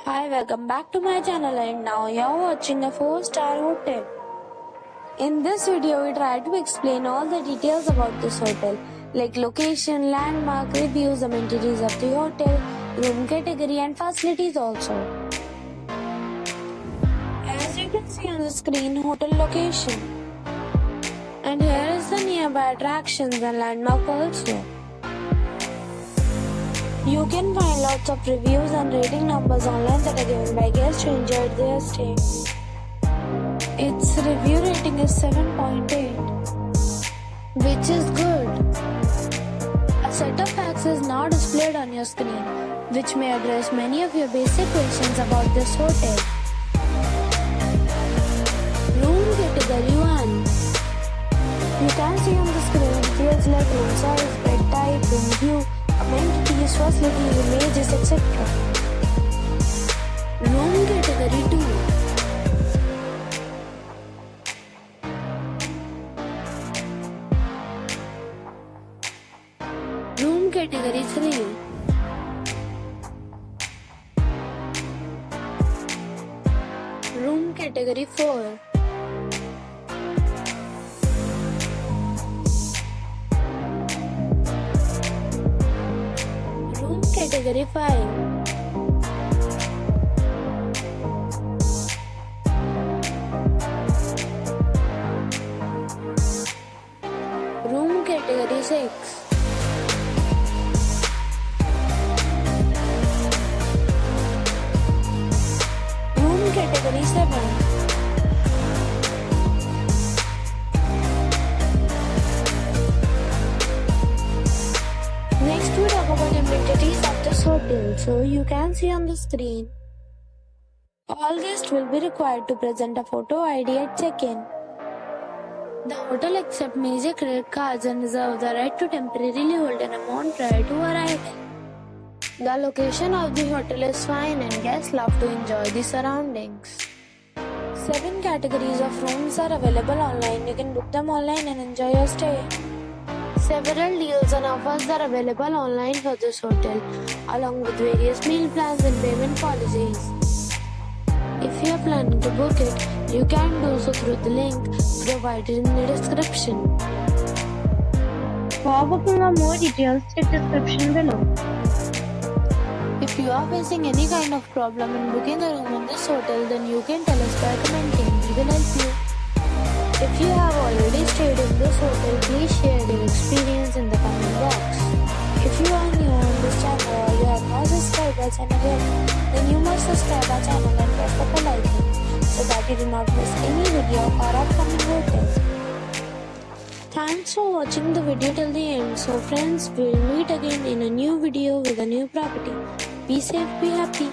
Hi, welcome back to my channel, and now you're watching a 4-star hotel. In this video, we try to explain all the details about this hotel, like location, landmark, reviews, amenities of the hotel, room category and facilities also. As you can see on the screen, hotel location. And here is the nearby attractions and landmark also. You can find lots of reviews and rating numbers online that are given by guests who enjoyed their stay. Its review rating is 7.8, which is good. A set of facts is now displayed on your screen, which may address many of your basic questions about this hotel. Room category 1. You can see on the screen details like room size, bed type, room view, amenities, facilities, images, etc. Room category 2. Room category 3. Room category 4. Room category 5. Room category 6. Room category 7. Next we talk about amenities of this hotel. So you can see on the screen. All guests will be required to present a photo ID at check-in. The hotel accepts major credit cards and reserves the right to temporarily hold an amount prior to arrival. The location of the hotel is fine and guests love to enjoy the surroundings. 7 categories of rooms are available online. You can book them online and enjoy your stay. Several deals and offers are available online for this hotel, along with various meal plans and payment policies. If you are planning to book it, you can do so through the link provided in the description. For booking or more details, check description below. If you are facing any kind of problem in booking a room in this hotel, then you can tell us by commenting. We will help you. If you have already stayed in this hotel, please share your experience in the comment box. If you are new on this channel or you have not subscribed our channel yet, then you must subscribe our channel and press the bell icon so that you do not miss any video of our upcoming hotel. Thanks for watching the video till the end. So friends, we will meet again in a new video with a new property. Be safe, be happy.